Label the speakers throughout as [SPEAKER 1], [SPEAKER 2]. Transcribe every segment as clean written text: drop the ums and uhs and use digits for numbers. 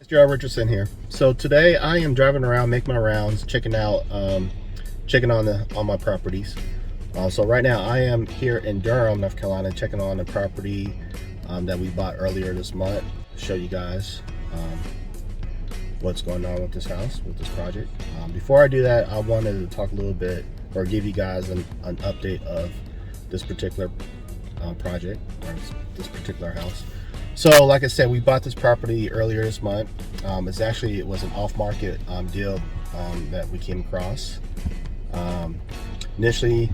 [SPEAKER 1] Mr. Richardson here. So today I am driving around, making my rounds, checking on my properties. So right now I am here in Durham, North Carolina, checking on the property that we bought earlier this month. Show you guys what's going on with this house, with this project. Before I do that, I wanted to talk a little bit or give you guys an update of this particular project or this particular house. So like I said, we bought this property earlier this month. It was an off-market deal that we came across. Initially,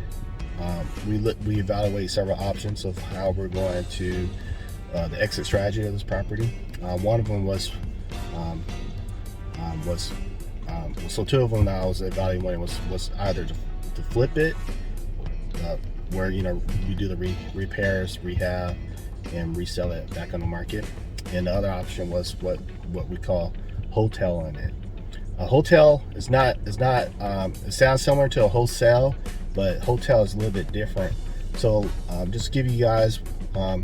[SPEAKER 1] we evaluated several options of how we're going to the exit strategy of this property. One of them was so two of them that I was evaluating was either to flip it, where you do the repairs, rehab, and resell it back on the market. And the other option was what we call hoteling it. A hotel is not it sounds similar to a wholesale, but hotel is a little bit different. So just give you guys to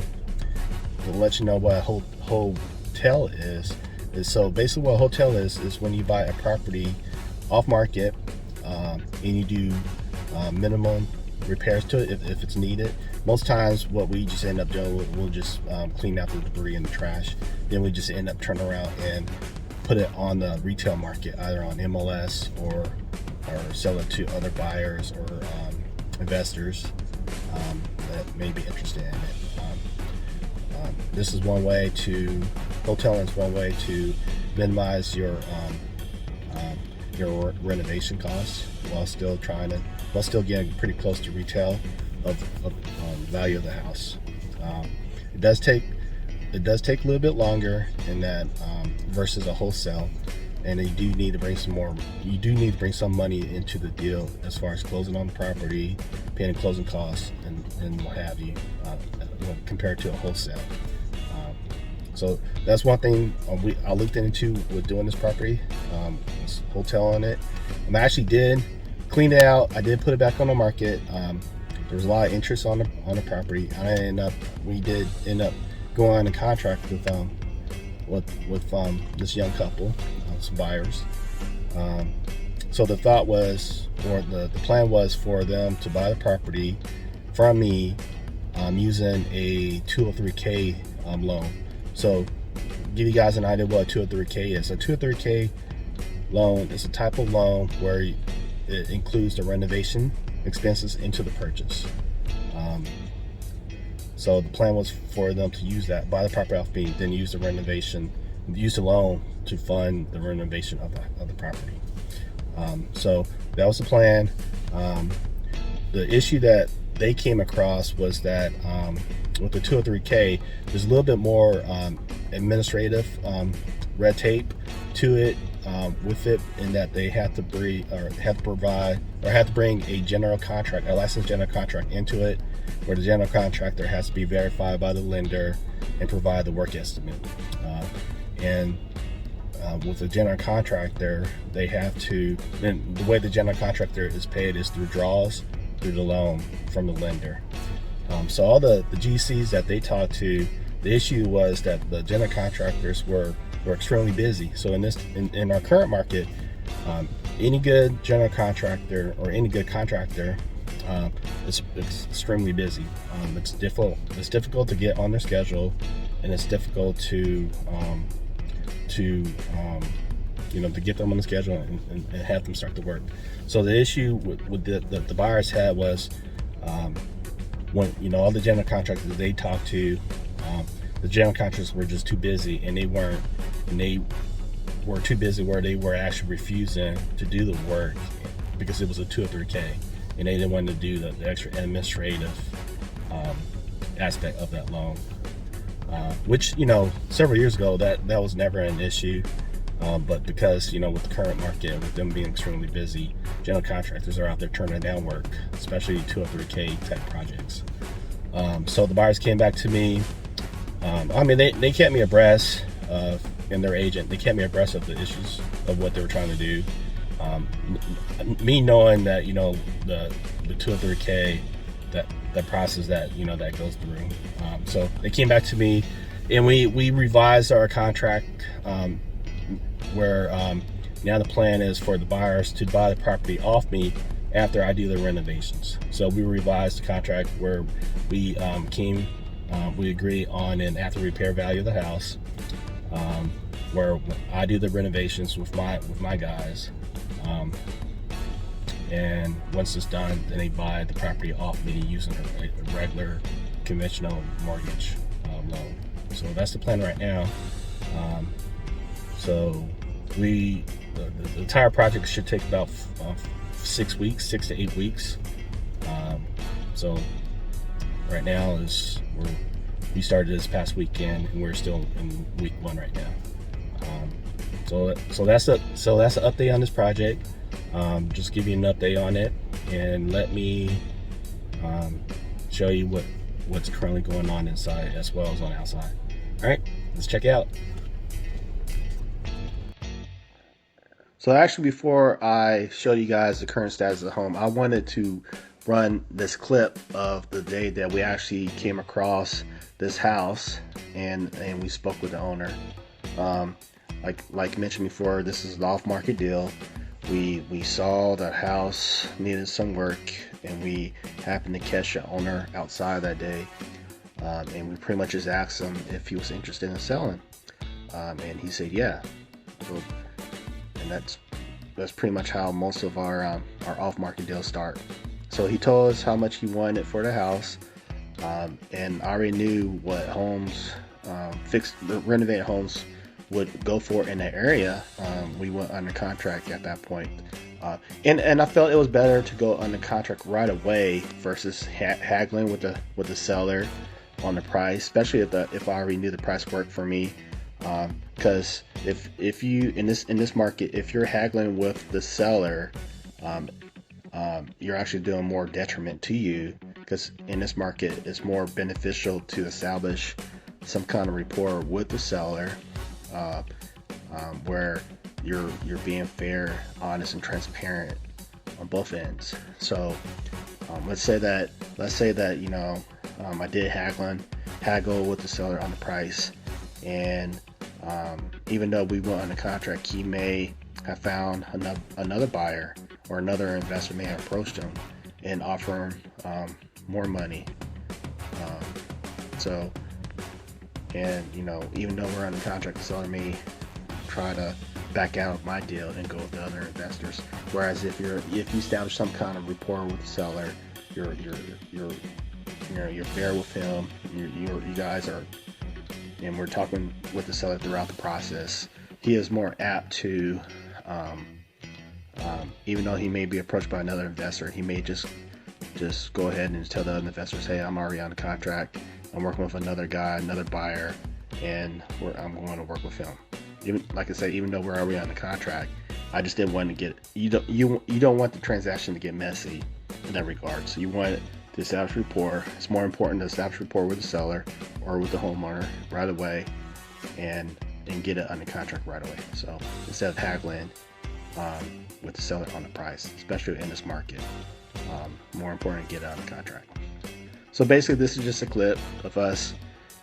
[SPEAKER 1] let you know what a hotel is so basically what a hotel is when you buy a property off market, and you do minimum repairs to it if it's needed. Most times what we just end up doing, we'll just clean out the debris and the trash. Then we just end up turning around and put it on the retail market, either on MLS or sell it to other buyers or investors that may be interested in it. This is one way to, hoteling is one way to minimize your renovation costs while still getting pretty close to retail of value of the house. It does take a little bit longer in that versus a wholesale, and you do need to bring some money into the deal as far as closing on the property, paying closing costs, and what have you, compared to a wholesale. So that's one thing I looked into with doing this property, was hotel on it. I actually did clean it out. I did put it back on the market. There was a lot of interest on the property. We did end up going on a contract with this young couple, some buyers. So the thought was, or the plan was for them to buy the property from me using a 203K loan. So give you guys an idea what a 203K is. A 203K loan is a type of loan where it includes the renovation expenses into the purchase. So the plan was for them to use that, buy the property off me, then use the loan to fund the renovation of the property. So that was the plan. The issue that they came across was that with the 203K, there's a little bit more administrative red tape to it with it, in that they have to bring a licensed general contract into it, where the general contractor has to be verified by the lender and provide the work estimate. With the general contractor, they have to, and the way the general contractor is paid is through draws through the loan from the lender. So all the GCs that they talked to, the issue was that the general contractors were extremely busy. So in our current market, any good general contractor or any good contractor is extremely busy. It's difficult to get on their schedule, and it's difficult to get them on the schedule and have them start the work. So the issue with the buyers had was, when all the general contractors they talked to, the general contractors were just too busy, and they were too busy where they were actually refusing to do the work because it was a 203K, and they didn't want to do the extra administrative aspect of that loan, which several years ago that was never an issue, but because with the current market, with them being extremely busy, general contractors are out there turning down work, especially 203K type projects. So the buyers came back to me. They kept me abreast and their agent. They kept me abreast of the issues of what they were trying to do. Me knowing that the 203K, that process that that goes through. So they came back to me, and we revised our contract where now the plan is for the buyers to buy the property off me after I do the renovations. So we revised the contract where we we agree on an after repair value of the house, where I do the renovations with my guys, and once it's done, then they buy the property off me using a regular conventional mortgage loan. So that's the plan right now. So the entire project should take about 6 weeks, 6 to 8 weeks. So right now we started this past weekend, and we're still in week 1 right now. So that's the update on this project. Just give you an update on it, and let me show you what's currently going on inside as well as on the outside. All right, let's check it out. So actually, before I show you guys the current status of the home, I wanted to run this clip of the day that we actually came across this house and we spoke with the owner. Like mentioned before, this is an off-market deal. We saw the house needed some work, and we happened to catch the owner outside that day, and we pretty much just asked him if he was interested in selling, and he said yeah. So, and that's pretty much how most of our off-market deals start. So he told us how much he wanted for the house, and I already knew what homes, renovated homes, would go for in that area. We went under contract at that point, and I felt it was better to go under contract right away versus haggling with the seller on the price, especially if I already knew the price worked for me. Because if you in this market, if you're haggling with the seller, you're actually doing more detriment to you, because in this market it's more beneficial to establish some kind of rapport with the seller, where you're being fair, honest, and transparent on both ends. So let's say that I did haggle with the seller on the price, and even though we went on the contract, he may have found another buyer, or another investor may have approached him and offer him more money. And even though we're under contract, the seller may try to back out of my deal and go with the other investors. Whereas if you establish some kind of rapport with the seller, you're fair with him. You guys are, and we're talking with the seller throughout the process. He is more apt to, even though he may be approached by another investor, he may just go ahead and tell the other investors, hey, I'm already on the contract. I'm working with another guy, another buyer, and I'm going to work with him. Even like I said, even though we're already on the contract, I just didn't want to get you don't want the transaction to get messy in that regard. So you want to establish rapport. It's more important to establish rapport with the seller or with the homeowner right away, and get it under contract right away. So instead of haggling with the seller on the price, especially in this market, more important to get it under contract. So basically, this is just a clip of us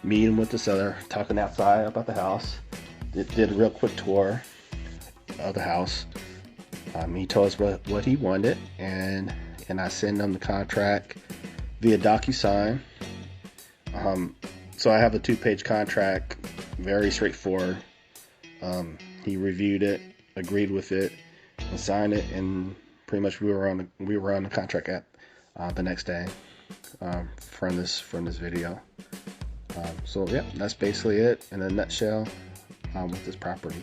[SPEAKER 1] meeting with the seller, talking outside about the house. Did a real quick tour of the house. He told us what he wanted, and I sent him the contract via DocuSign. So I have a 2-page contract, very straightforward. He reviewed it, agreed with it, and signed it, and pretty much we were on the contract at the next day. From this video. So yeah, that's basically it in a nutshell with this property.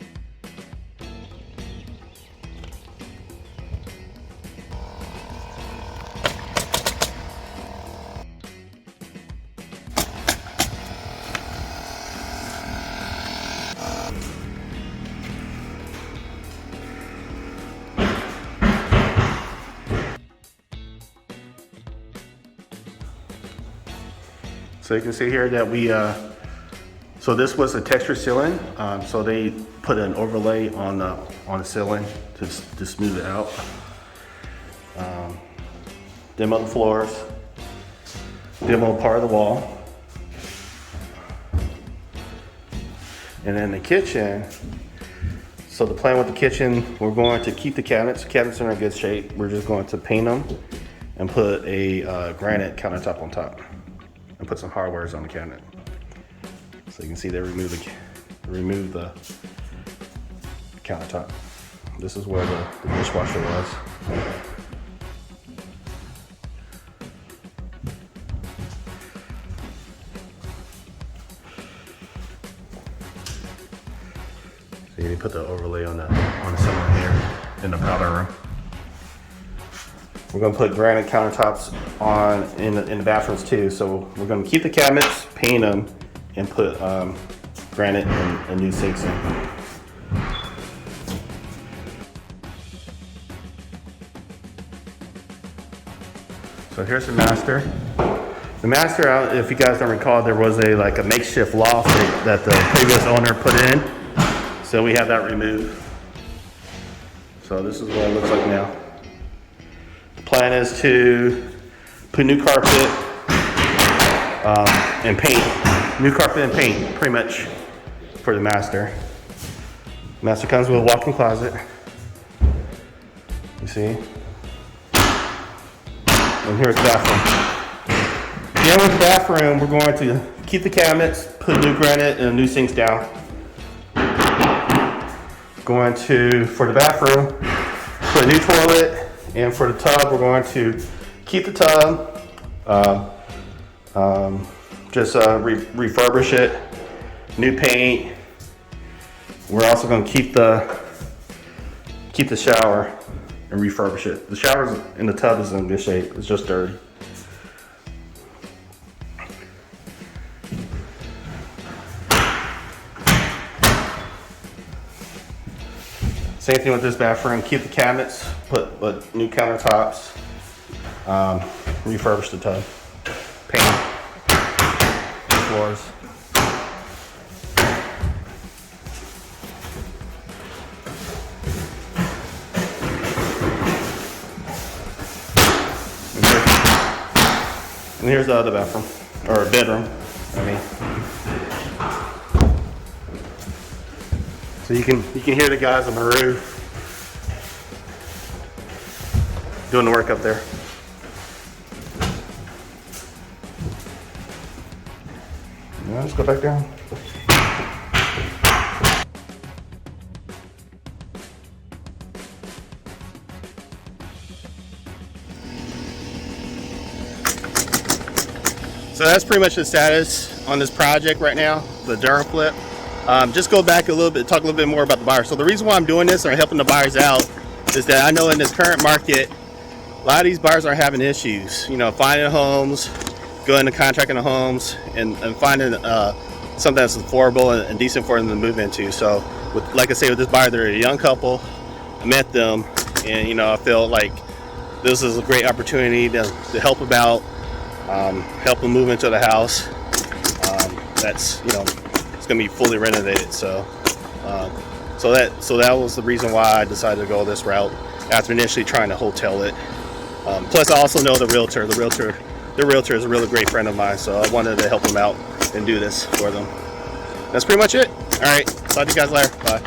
[SPEAKER 1] So you can see here that so this was a texture ceiling. So they put an overlay on the ceiling to smooth it out. Demo the floors, demo part of the wall. And then the kitchen, So the plan with the kitchen, we're going to keep the cabinets. The cabinets are in good shape. We're just going to paint them and put a granite countertop on top and put some hardwares on the cabinet. So you can see they remove the countertop. This is where the dishwasher was. See, they put the overlay on the ceiling here in the powder room. We're gonna put granite countertops on in the bathrooms too. So we're gonna keep the cabinets, paint them, and put granite and new sinks in. So here's the master. The master, if you guys don't recall, there was a makeshift loft that the previous owner put in. So we have that removed. So this is what it looks like now. The plan is to put new carpet and paint. New carpet and paint, pretty much, for the master. Master comes with a walk-in closet. You see? And here's the bathroom. Again, with the bathroom, we're going to keep the cabinets, put new granite and new sinks down. Going to, for the bathroom, put a new toilet, and for the tub, we're going to keep the tub, refurbish it, new paint. We're also going to keep the shower and refurbish it. The shower in the tub is in good shape. It's just dirty. Same thing with this bathroom. Keep the cabinets, put new countertops, refurbish the tub, paint the floors. And here's the other bathroom, or bedroom, I mean. So you can hear the guys on the roof doing the work up there. Now let's go back down. So that's pretty much the status on this project right now, the Durham flip. Just go back a little bit, talk a little bit more about the buyers. So the reason why I'm doing this or helping the buyers out is that I know in this current market, a lot of these buyers are having issues, finding homes, going to contracting the homes, and finding something that's affordable and decent for them to move into. So, like I say, with this buyer, they're a young couple. I met them, and I feel like this is a great opportunity to help them out, help them move into the house. That's it's gonna be fully renovated. So that was the reason why I decided to go this route after initially trying to hotel it. Plus, I also know the realtor. The realtor is a really great friend of mine, so I wanted to help him out and do this for them. That's pretty much it. All right, talk to you guys later. Bye.